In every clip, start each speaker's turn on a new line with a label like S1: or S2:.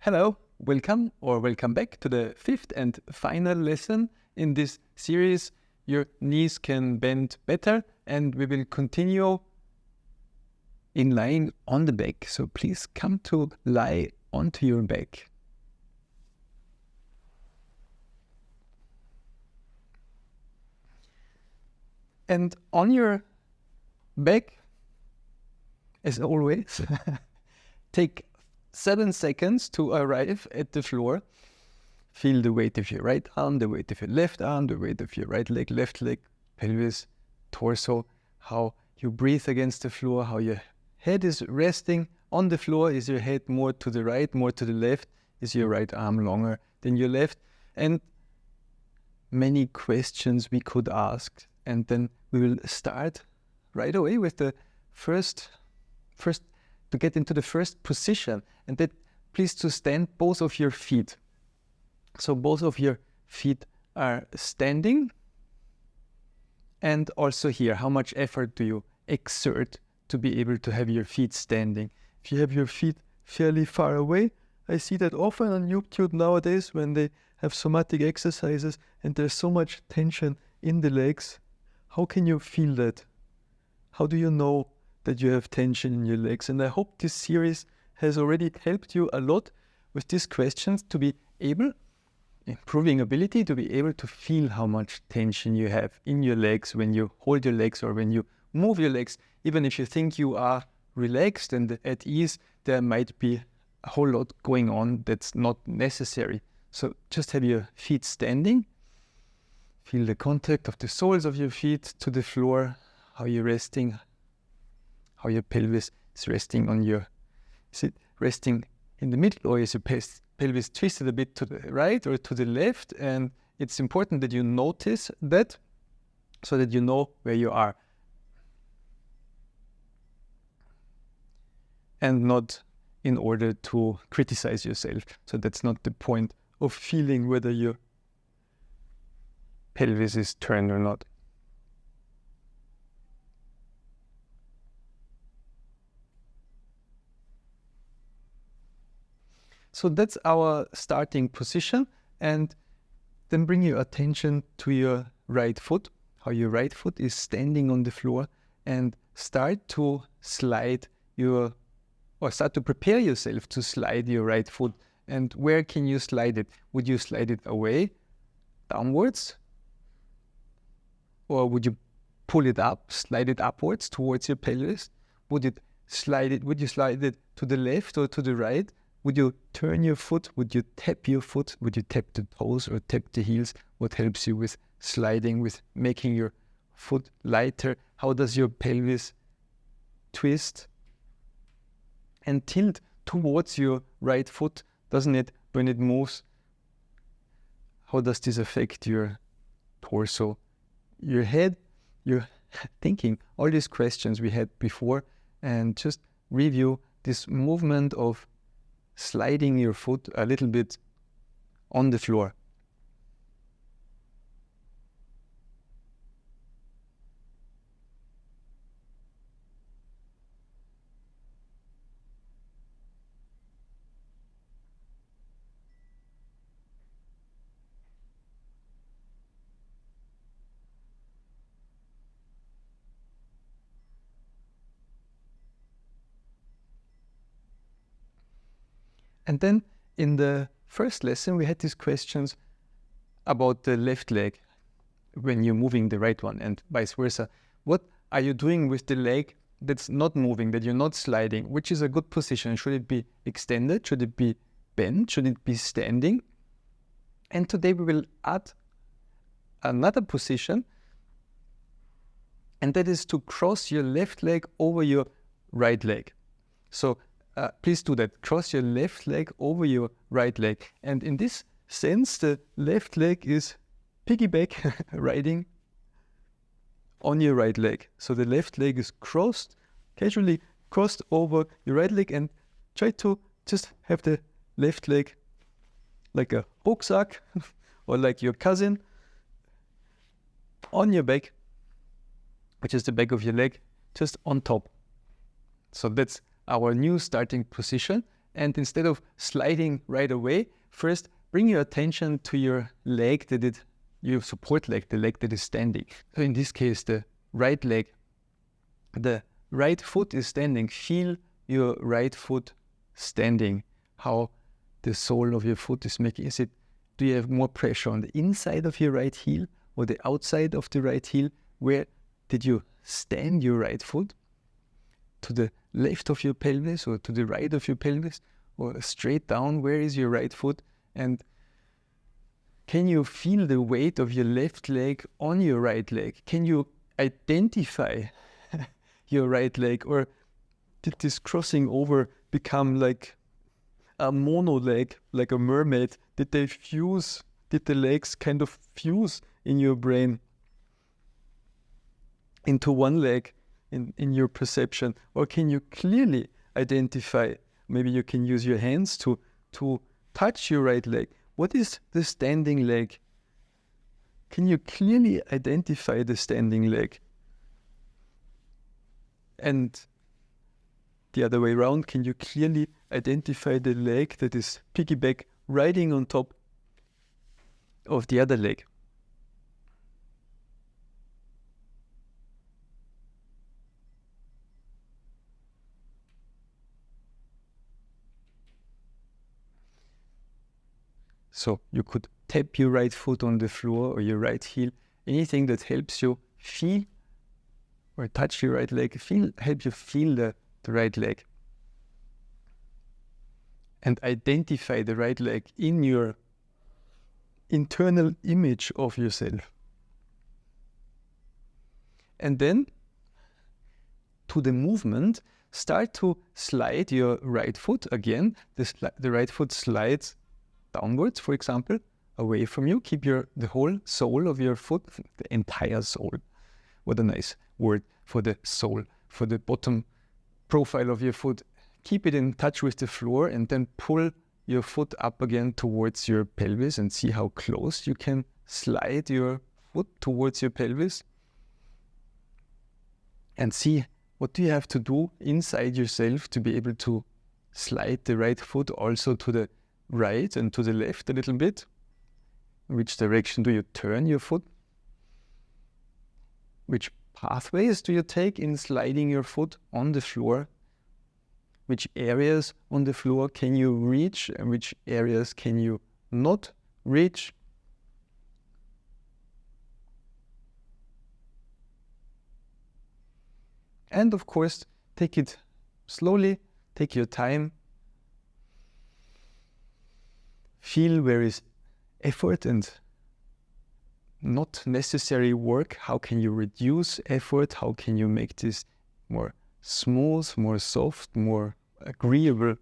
S1: Hello, welcome back to the fifth and final lesson in this series. Your knees can bend better, and we will continue in lying on the back. So please come to lie onto your back. And on your back, as always, take 7 seconds to arrive at the floor. Feel the weight of your right arm, the weight of your left arm, the weight of your right leg, left leg, pelvis, torso, how you breathe against the floor, how your head is resting on the floor. Is your head more to the right, more to the left? Is your right arm longer than your left? And many questions we could ask. And then we will start right away with the first to get into the first position, and that please to stand both of your feet. So both of your feet are standing, and also here, how much effort do you exert to be able to have your feet standing? If you have your feet fairly far away, I see that often on YouTube nowadays when they have somatic exercises and there's so much tension in the legs. How can you feel that? How do you know that you have tension in your legs? And I hope this series has already helped you a lot with these questions to be able, improving ability to be able to feel how much tension you have in your legs when you hold your legs or when you move your legs. Even if you think you are relaxed and at ease, there might be a whole lot going on that's not necessary. So just have your feet standing. Feel the contact of the soles of your feet to the floor, how you're resting, how your pelvis is resting on your, is it resting in the middle, or is your pelvis twisted a bit to the right or to the left? And it's important that you notice that so that you know where you are. And not in order to criticize yourself. So that's not the point of feeling whether your pelvis is turned or not. So that's our starting position, and then bring your attention to your right foot, how your right foot is standing on the floor, and start to slide start to prepare yourself to slide your right foot. And where can you slide it? Would you slide it away, downwards? Or would you pull it up, slide it upwards towards your pelvis? Would you slide it to the left or to the right? Would you turn your foot? Would you tap your foot? Would you tap the toes or tap the heels? What helps you with sliding, with making your foot lighter? How does your pelvis twist and tilt towards your right foot? Doesn't it, when it moves? How does this affect your torso, your head? You're thinking all these questions we had before, and just review this movement of sliding your foot a little bit on the floor. And then in the first lesson, we had these questions about the left leg when you're moving the right one, and vice versa. What are you doing with the leg that's not moving, that you're not sliding? Which is a good position? Should it be extended? Should it be bent? Should it be standing? And today we will add another position, and that is to cross your left leg over your right leg. So please do that. Cross your left leg over your right leg. And in this sense, the left leg is piggyback riding on your right leg. So the left leg is crossed, casually crossed over your right leg, and try to just have the left leg like a rucksack or like your cousin on your back, which is the back of your leg, just on top. So that's our new starting position, And instead of sliding right away, first bring your attention to your leg your support leg, the leg that is standing. So in this case, the right leg, the right foot is standing. Feel your right foot standing, how the sole of your foot is making. Do you have more pressure on the inside of your right heel or the outside of the right heel? Where did you stand your right foot? To the left of your pelvis or to the right of your pelvis, or straight down? Where is your right foot? And can you feel the weight of your left leg on your right leg? Can you identify your right leg, or did this crossing over become like a mono leg, like a mermaid? Did they fuse? Did the legs kind of fuse in your brain into one leg in your perception? Or can you clearly identify? Maybe you can use your hands to touch your right leg. What is the standing leg? Can you clearly identify the standing leg? And the other way around, can you clearly identify the leg that is piggyback riding on top of the other leg? So you could tap your right foot on the floor or your right heel, anything that helps you feel or touch your right leg, help you feel the right leg. And identify the right leg in your internal image of yourself. And then, to the movement, start to slide your right foot again. The right foot slides downwards, for example, away from you. Keep the whole sole of your foot, the entire sole. What a nice word for the sole, for the bottom profile of your foot. Keep it in touch with the floor, and then pull your foot up again towards your pelvis, and see how close you can slide your foot towards your pelvis. And see what do you have to do inside yourself to be able to slide the right foot also to the right and to the left a little bit. In which direction do you turn your foot? Which pathways do you take in sliding your foot on the floor? Which areas on the floor can you reach and which areas can you not reach? And of course, take it slowly, take your time. Feel where is effort and not necessary work. How can you reduce effort? How can you make this more smooth, more soft, more agreeable?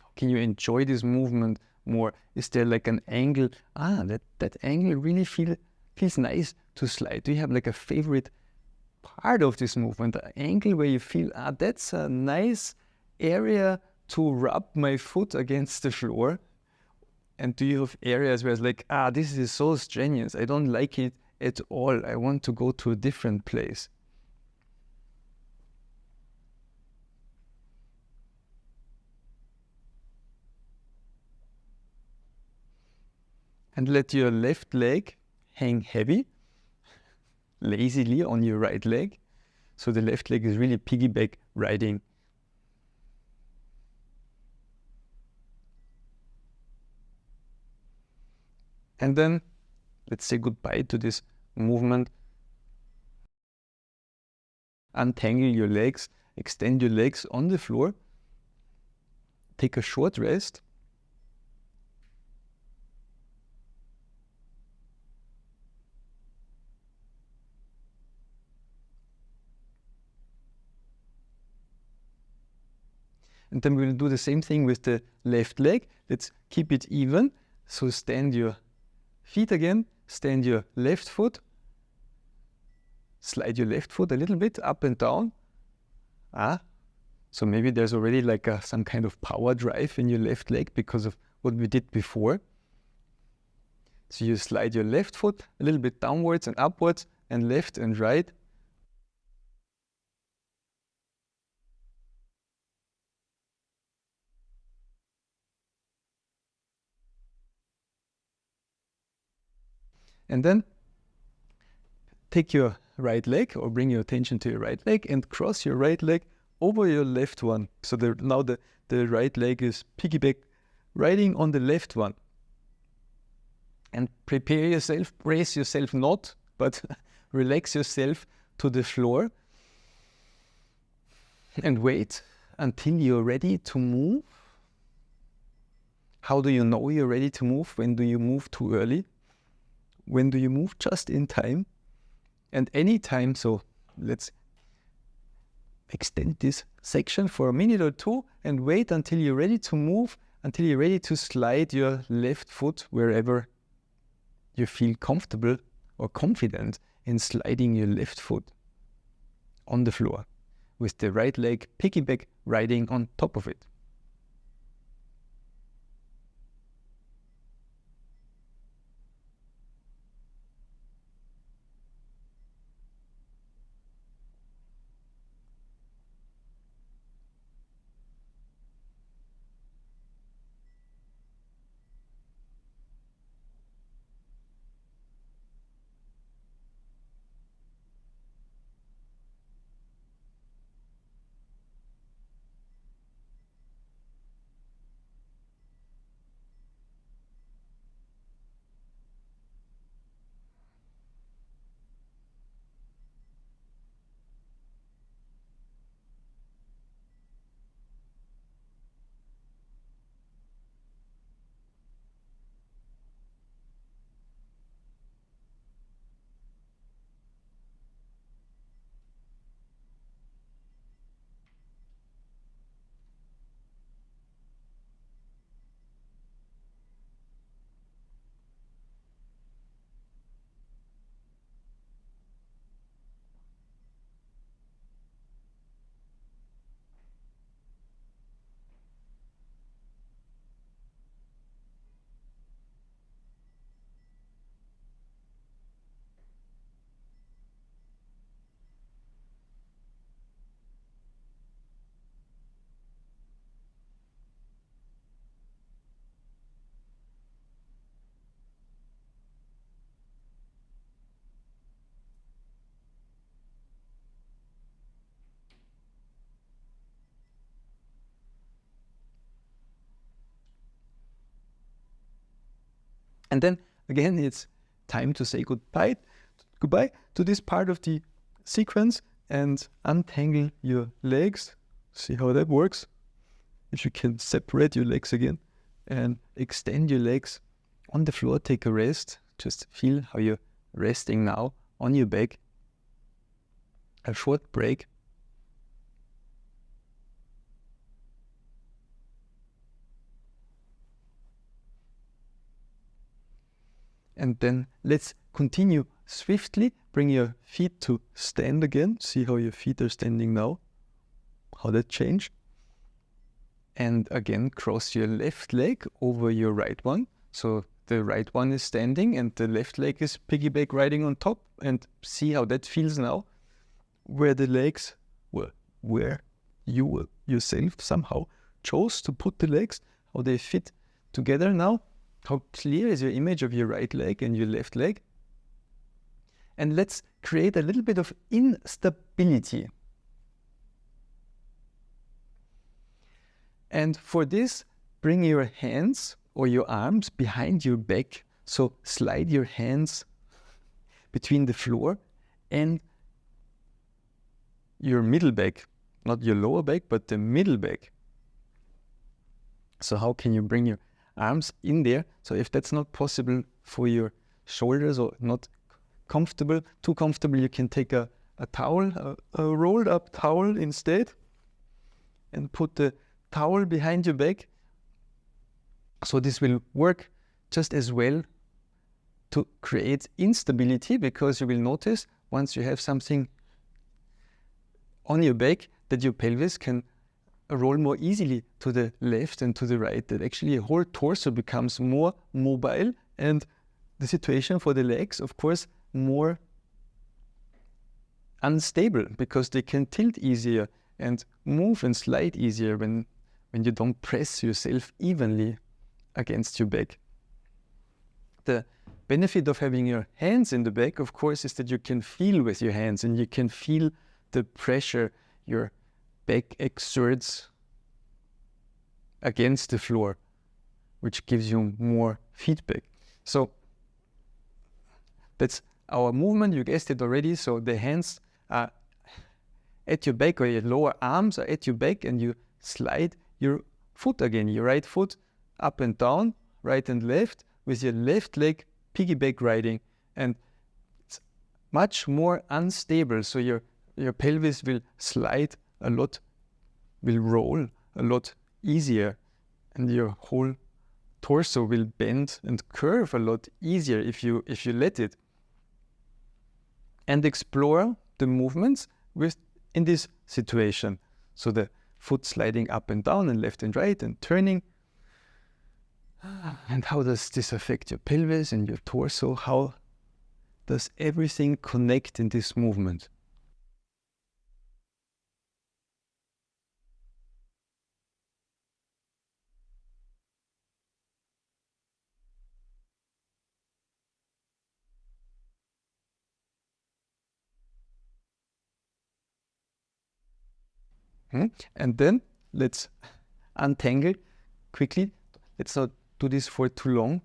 S1: How can you enjoy this movement more? Is there like an angle? That angle really feels nice to slide. Do you have like a favorite part of this movement? An angle where you feel, that's a nice area to rub my foot against the floor? And do you have areas where it's like, this is so strenuous, I don't like it at all, I want to go to a different place? And let your left leg hang heavy, lazily on your right leg. So the left leg is really piggyback riding. And then let's say goodbye to this movement. Untangle your legs, extend your legs on the floor. Take a short rest. And then we'll do the same thing with the left leg. Let's keep it even. So stand your feet again, stand your left foot, slide your left foot a little bit up and down. So maybe there's already like some kind of power drive in your left leg because of what we did before. So you slide your left foot a little bit downwards and upwards, and left and right. And then take your right leg, or bring your attention to your right leg, and cross your right leg over your left one. So now the right leg is piggyback riding on the left one. And prepare yourself, brace yourself not, but relax yourself to the floor. And wait until you're ready to move. How do you know you're ready to move? When do you move too early? When do you move just in time? And any time, so let's extend this section for a minute or two and wait until you're ready to move, until you're ready to slide your left foot wherever you feel comfortable or confident in sliding your left foot on the floor, with the right leg piggyback riding on top of it. And then again, it's time to say goodbye to this part of the sequence and untangle your legs. See how that works? If you can separate your legs again and extend your legs on the floor, take a rest. Just feel how you're resting now on your back. A short break. And then let's continue swiftly. Bring your feet to stand again. See how your feet are standing now. How that changed. And again, cross your left leg over your right one. So the right one is standing and the left leg is piggyback riding on top. And see how that feels now. Where the legs were, where you yourself somehow chose to put the legs. How they fit together now. How clear is your image of your right leg and your left leg? And let's create a little bit of instability. And for this, bring your hands or your arms behind your back. So slide your hands between the floor and your middle back. Not your lower back, but the middle back. So how can you bring your arms in there? So if that's not possible for your shoulders or not comfortable, too comfortable, you can take a towel, a rolled up towel instead, and put the towel behind your back. So this will work just as well to create instability, because you will notice once you have something on your back that your pelvis can roll more easily to the left and to the right, that actually your whole torso becomes more mobile, and the situation for the legs, of course, more unstable, because they can tilt easier and move and slide easier when you don't press yourself evenly against your back. The benefit of having your hands in the back, of course, is that you can feel with your hands and you can feel the pressure your back exerts against the floor, which gives you more feedback. So that's our movement, you guessed it already. So the hands are at your back, or your lower arms are at your back, and you slide your foot again, your right foot up and down, right and left, with your left leg piggyback riding. And it's much more unstable, so your pelvis will slide a lot, will roll a lot easier, and your whole torso will bend and curve a lot easier if you let it. And explore the movements in this situation. So the foot sliding up and down and left and right and turning. And how does this affect your pelvis and your torso? How does everything connect in this movement? And then let's untangle quickly. Let's not do this for too long,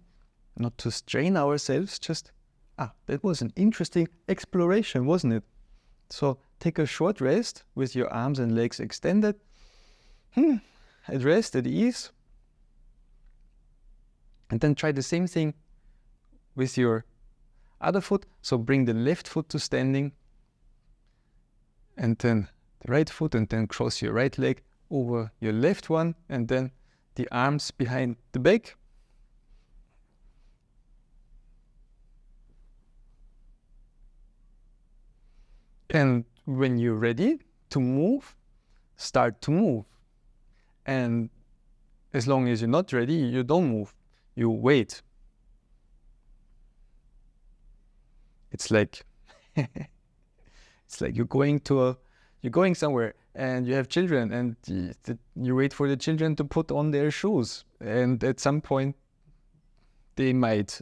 S1: not to strain ourselves. Just, that was an interesting exploration, wasn't it? So take a short rest with your arms and legs extended. At rest, at ease. And then try the same thing with your other foot. So bring the left foot to standing, and then the right foot, and then cross your right leg over your left one, and then the arms behind the back. And when you're ready to move, start to move. And as long as you're not ready, you don't move. You wait. It's like you're going somewhere and you have children, and you wait for the children to put on their shoes, and at some point they might.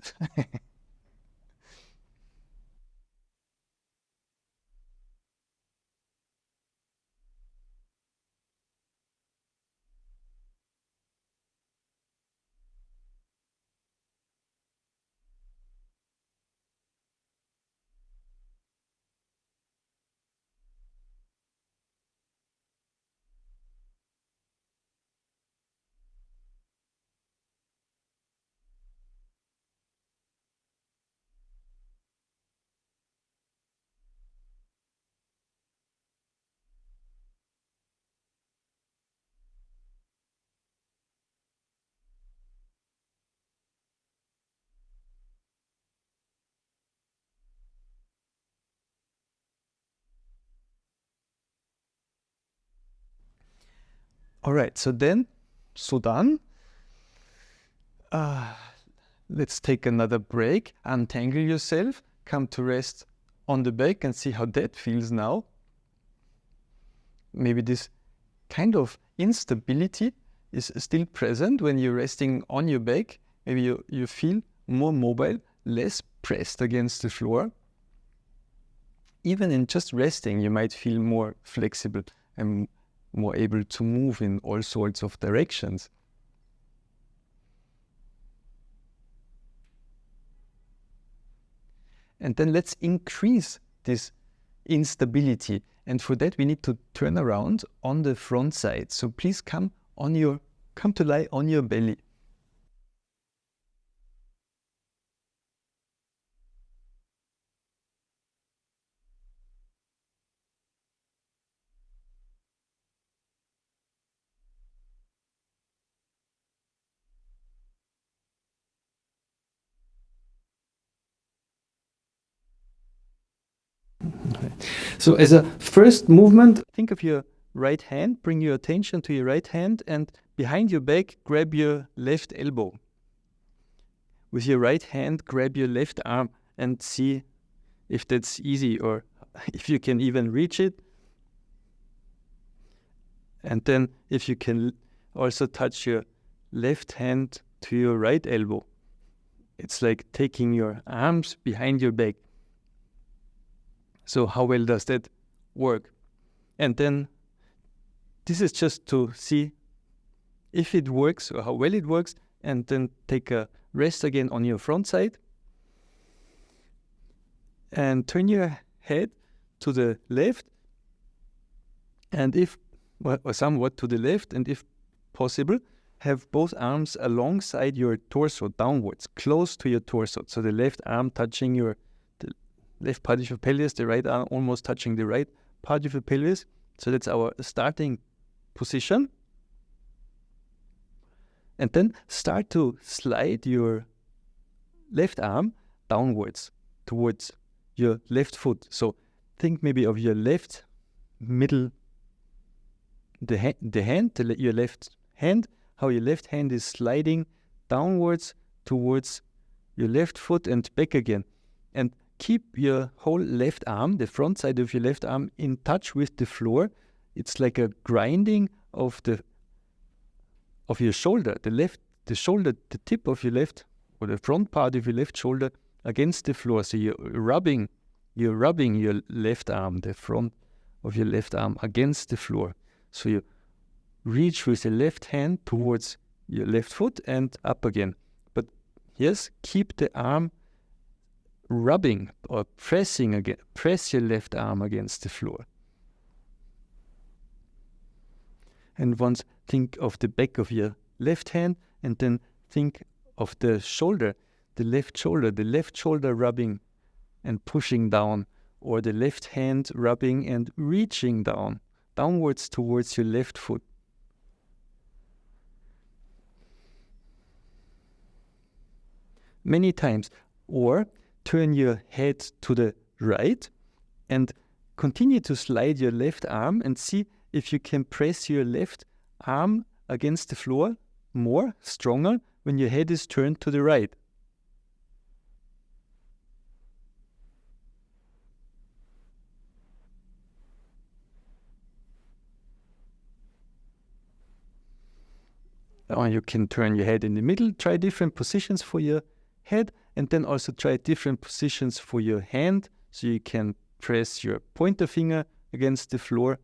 S1: All right, so done. Let's take another break, untangle yourself, come to rest on the back and see how that feels now. Maybe this kind of instability is still present when you're resting on your back. Maybe you feel more mobile, less pressed against the floor. Even in just resting, you might feel more flexible and more able to move in all sorts of directions. And then let's increase this instability. And for that, we need to turn around on the front side. So please come to lie on your belly. So as a first movement, think of your right hand, bring your attention to your right hand, and behind your back, grab your left elbow. With your right hand, grab your left arm and see if that's easy or if you can even reach it. And then if you can also touch your left hand to your right elbow. It's like taking your arms behind your back. So how well does that work? And then this is just to see if it works or how well it works, and then take a rest again on your front side. And turn your head to the left, and or somewhat to the left, and if possible, have both arms alongside your torso, downwards, close to your torso. So the left arm touching the left part of your pelvis, the right arm almost touching the right part of your pelvis. So that's our starting position. And then start to slide your left arm downwards towards your left foot. So think maybe of your left middle, your left hand, how your left hand is sliding downwards towards your left foot and back again. And keep your whole left arm, the front side of your left arm, in touch with the floor. It's like a grinding of your shoulder, the shoulder, the tip of your left, or the front part of your left shoulder against the floor. So you're rubbing your left arm, the front of your left arm against the floor. So you reach with the left hand towards your left foot and up again. But yes, keep the arm rubbing or pressing again. Press your left arm against the floor. And once think of the back of your left hand, and then think of the shoulder, the left shoulder rubbing and pushing down, or the left hand rubbing and reaching downwards towards your left foot. Many times. Or turn your head to the right and continue to slide your left arm, and see if you can press your left arm against the floor more, stronger, when your head is turned to the right. Or you can turn your head in the middle, try different positions for your head, and then also try different positions for your hand. So you can press your pointer finger against the floor,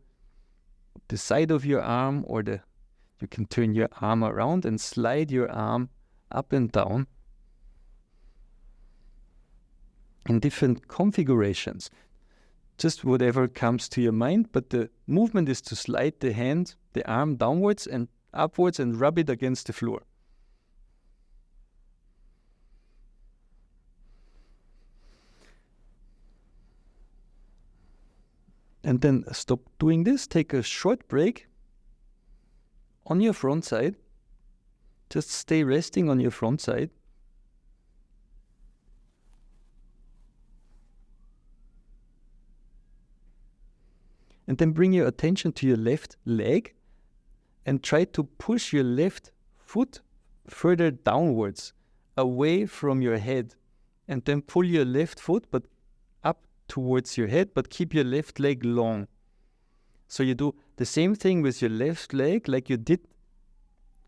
S1: the side of your arm, or you can turn your arm around and slide your arm up and down in different configurations. Just whatever comes to your mind, but the movement is to slide the arm downwards and upwards and rub it against the floor. And then stop doing this, take a short break on your front side. Just stay resting on your front side. And then bring your attention to your left leg and try to push your left foot further downwards, away from your head. And then pull your left foot but up towards your head, but keep your left leg long. So you do the same thing with your left leg like you did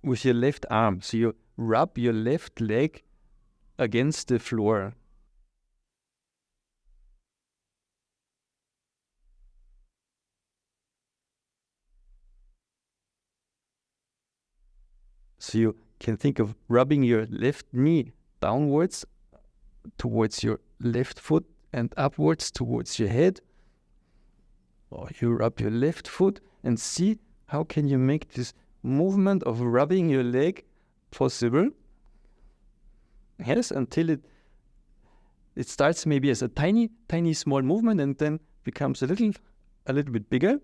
S1: with your left arm. So you rub your left leg against the floor. So you can think of rubbing your left knee downwards towards your left foot and upwards towards your head. Or you rub your left foot and see how can you make this movement of rubbing your leg possible. Yes, until it starts maybe as a tiny small movement and then becomes a little bit bigger.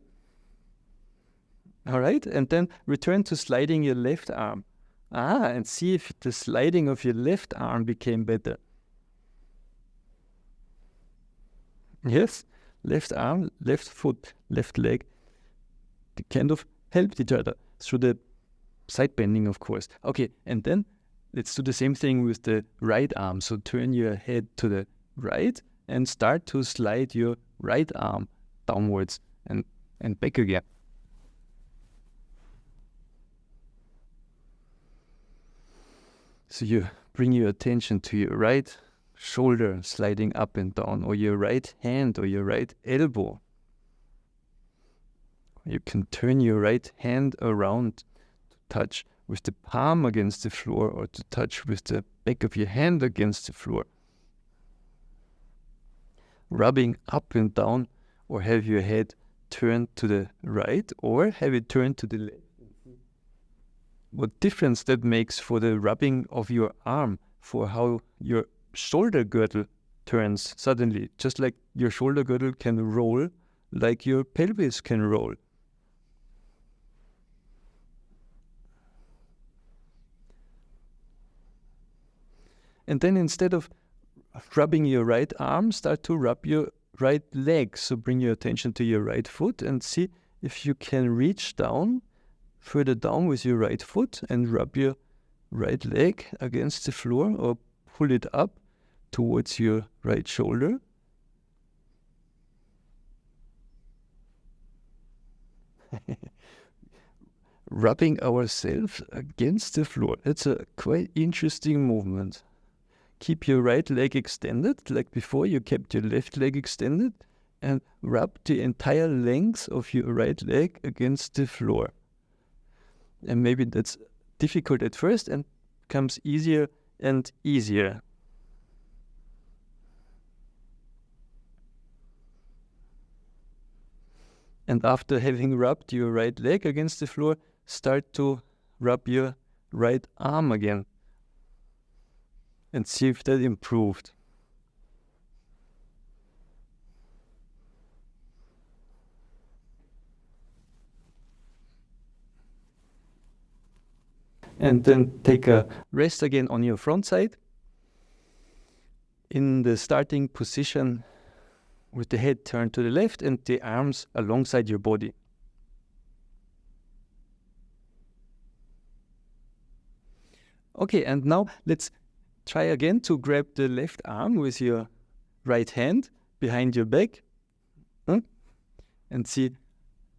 S1: All right, and then return to sliding your left arm. And see if the sliding of your left arm became better. Yes, left arm, left foot, left leg, they kind of helped each other through the side bending, of course. Okay, and then let's do the same thing with the right arm. So turn your head to the right and start to slide your right arm downwards and back again. So you bring your attention to your right shoulder sliding up and down, or your right hand or your right elbow. You can turn your right hand around to touch with the palm against the floor, or to touch with the back of your hand against the floor. Rubbing up and down, or have your head turned to the right, or have it turned to the left. What difference that makes for the rubbing of your arm, for how your shoulder girdle turns suddenly, just like your shoulder girdle can roll, like your pelvis can roll. And then instead of rubbing your right arm, start to rub your right leg. So bring your attention to your right foot and see if you can reach down, further down with your right foot, and rub your right leg against the floor, or pull it up towards your right shoulder. Rubbing ourselves against the floor. It's a quite interesting movement. Keep your right leg extended, like before you kept your left leg extended, and rub the entire length of your right leg against the floor. And maybe that's difficult at first and becomes easier and easier. And after having rubbed your right leg against the floor, start to rub your right arm again and see if that improved. And then take a rest again on your front side in the starting position, with the head turned to the left and the arms alongside your body. Okay, and now let's try again to grab the left arm with your right hand behind your back, and see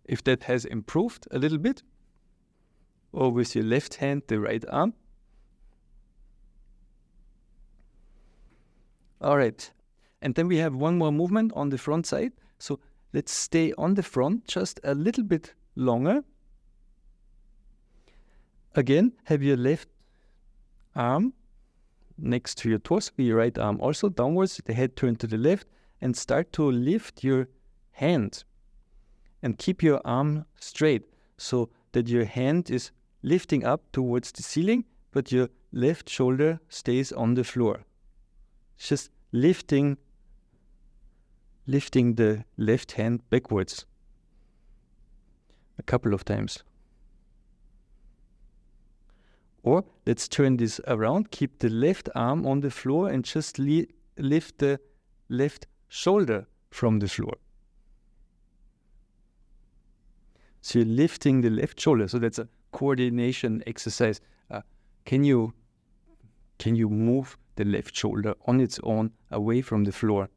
S1: if that has improved a little bit. Or with your left hand, the right arm. All right. And then we have one more movement on the front side. So let's stay on the front just a little bit longer. Again, have your left arm next to your torso, your right arm also downwards, the head turned to the left, and start to lift your hand. And keep your arm straight so that your hand is lifting up towards the ceiling, but your left shoulder stays on the floor. Just lifting the left hand backwards a couple of times. Or let's turn this around, keep the left arm on the floor and just lift the left shoulder from the floor. So you're lifting the left shoulder. So that's a coordination exercise. Can you move the left shoulder on its own away from the floor?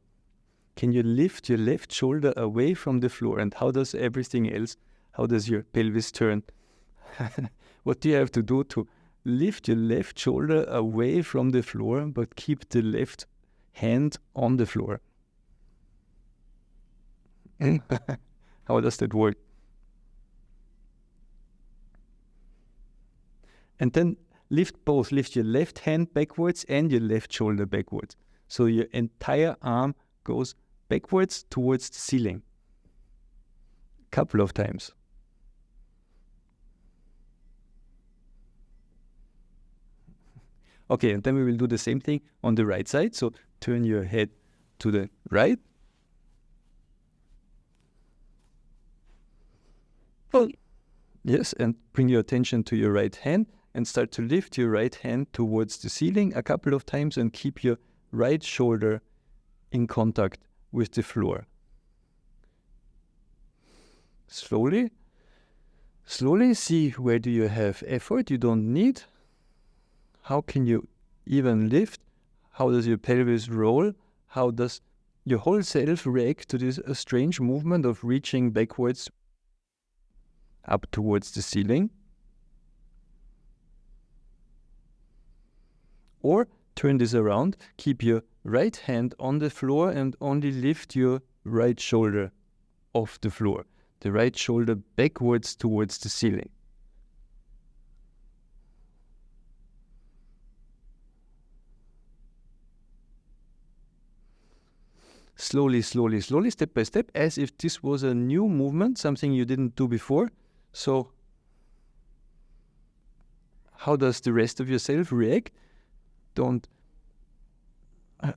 S1: Can you lift your left shoulder away from the floor? And how does everything else, how does your pelvis turn? What do you have to do to lift your left shoulder away from the floor, but keep the left hand on the floor? How does that work? And then lift both. Lift your left hand backwards and your left shoulder backwards. So your entire arm goes backwards towards the ceiling. A couple of times. Okay, and then we will do the same thing on the right side. So turn your head to the right. Yes, and bring your attention to your right hand and start to lift your right hand towards the ceiling a couple of times and keep your right shoulder in contact with the floor. Slowly see where do you have effort you don't need. How can you even lift? How does your pelvis roll? How does your whole self react to this strange movement of reaching backwards up towards the ceiling? Or turn this around, keep your right hand on the floor and only lift your right shoulder off the floor. The right shoulder backwards towards the ceiling. Slowly, slowly, slowly, step by step, as if this was a new movement, something you didn't do before. So how does the rest of yourself react? Don't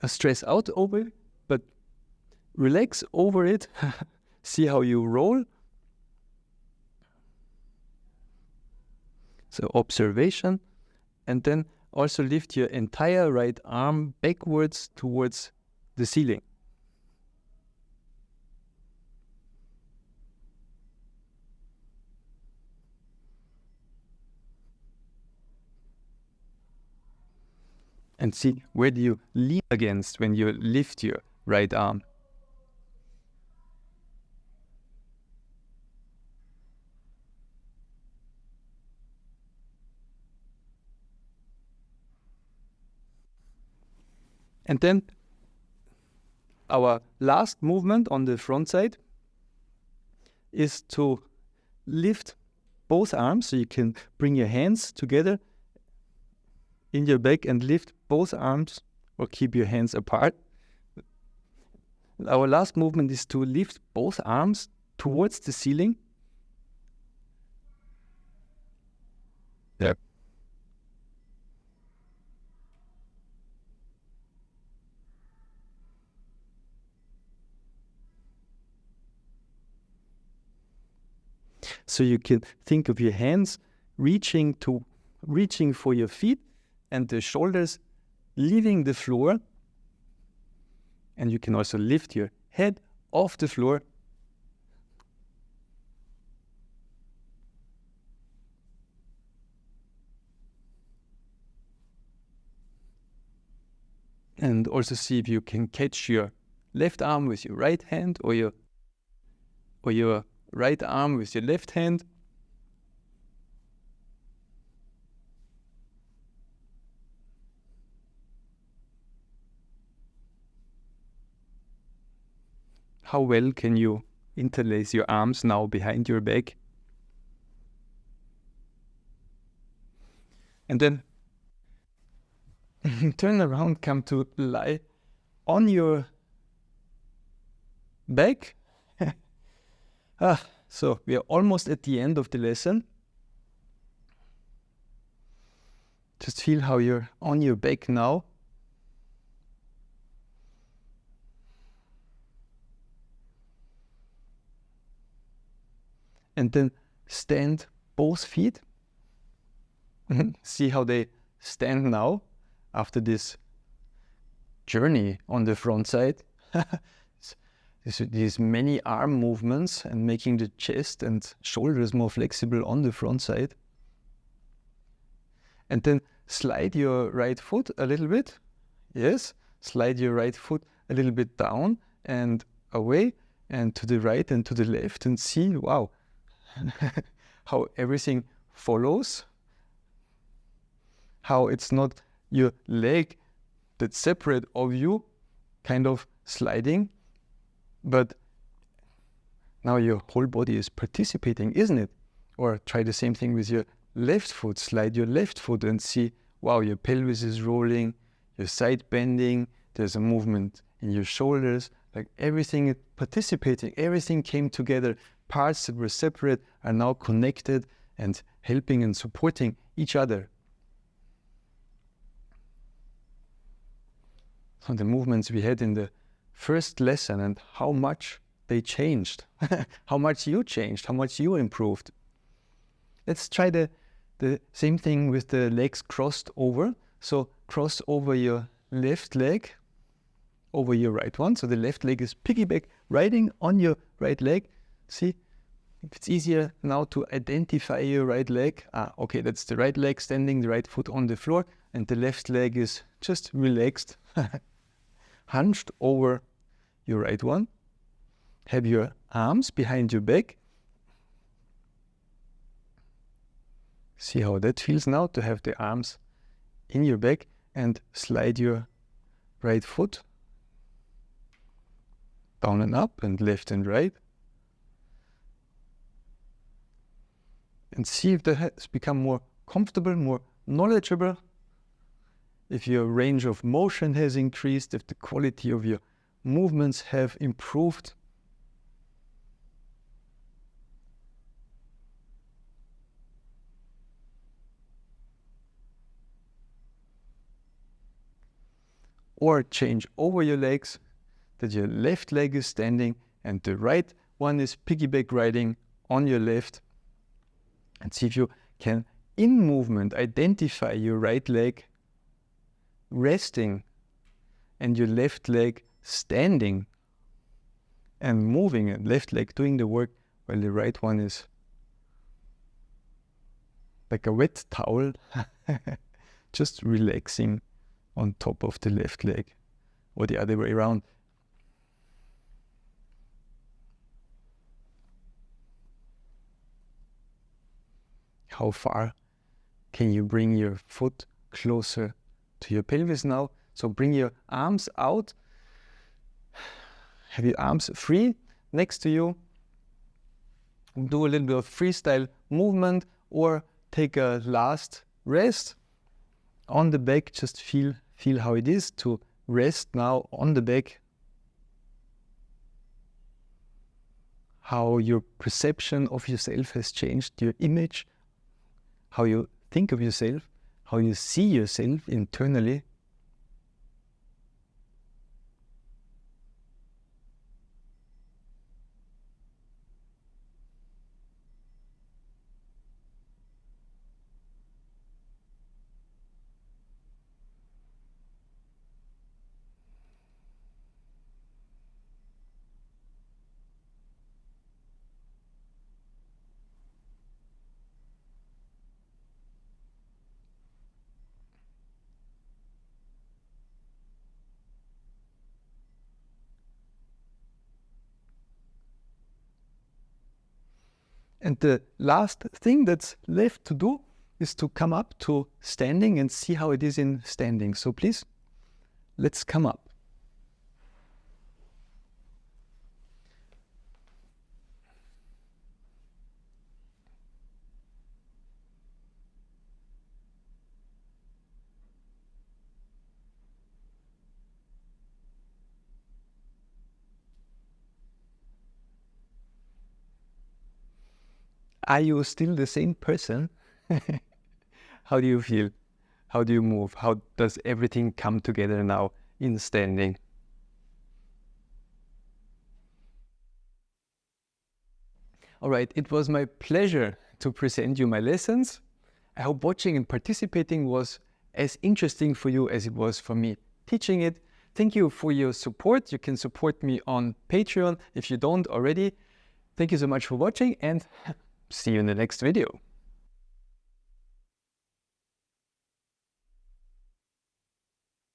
S1: stress out over it, but relax over it. See how you roll. So observation, and then also lift your entire right arm backwards towards the ceiling. And see, where do you lean against when you lift your right arm? And then our last movement on the front side is to lift both arms, so you can bring your hands together in your back and lift both arms, or keep your hands apart. Our last movement is to lift both arms towards the ceiling. Yep. So you can think of your hands reaching for your feet and the shoulders leaving the floor. And you can also lift your head off the floor. And also see if you can catch your left arm with your right hand, or your right arm with your left hand. How well can you interlace your arms now behind your back? And then turn around, come to lie on your back. So we are almost at the end of the lesson. Just feel how you're on your back now. And then stand both feet. See how they stand now after this journey on the front side. These many arm movements and making the chest and shoulders more flexible on the front side. And then slide your right foot a little bit. Yes, slide your right foot a little bit down and away and to the right and to the left, and see, wow, how everything follows. How it's not your leg that's separate of you, kind of sliding, but now your whole body is participating, isn't it? Or try the same thing with your left foot. Slide your left foot and see, wow, your pelvis is rolling, your side bending, there's a movement in your shoulders, like everything is participating, everything came together. Parts that were separate are now connected and helping and supporting each other. So the movements we had in the first lesson, and how much they changed, how much you changed, how much you improved. Let's try the same thing with the legs crossed over. So cross over your left leg over your right one. So the left leg is piggyback riding on your right leg. See, it's easier now to identify your right leg. Okay, that's the right leg standing, the right foot on the floor, and the left leg is just relaxed, hunched over your right one. Have your arms behind your back. See how that feels now, to have the arms in your back, and slide your right foot down and up and left and right. And see if that has become more comfortable, more knowledgeable, if your range of motion has increased, if the quality of your movements have improved. Or change over your legs, that your left leg is standing and the right one is piggyback riding on your left. And see if you can, in movement, identify your right leg resting and your left leg standing and moving, and left leg doing the work while the right one is like a wet towel, just relaxing on top of the left leg, or the other way around. How far can you bring your foot closer to your pelvis now? So bring your arms out, have your arms free next to you, do a little bit of freestyle movement, or take a last rest on the back. Just feel how it is to rest now on the back, how your perception of yourself has changed, your image, how you think of yourself, how you see yourself internally. And the last thing that's left to do is to come up to standing and see how it is in standing. So please, let's come up. Are you still the same person? How do you feel? How do you move? How does everything come together now in standing? All right, it was my pleasure to present you my lessons. I hope watching and participating was as interesting for you as it was for me teaching it. Thank you for your support. You can support me on Patreon if you don't already. Thank you so much for watching, and see you in the next video.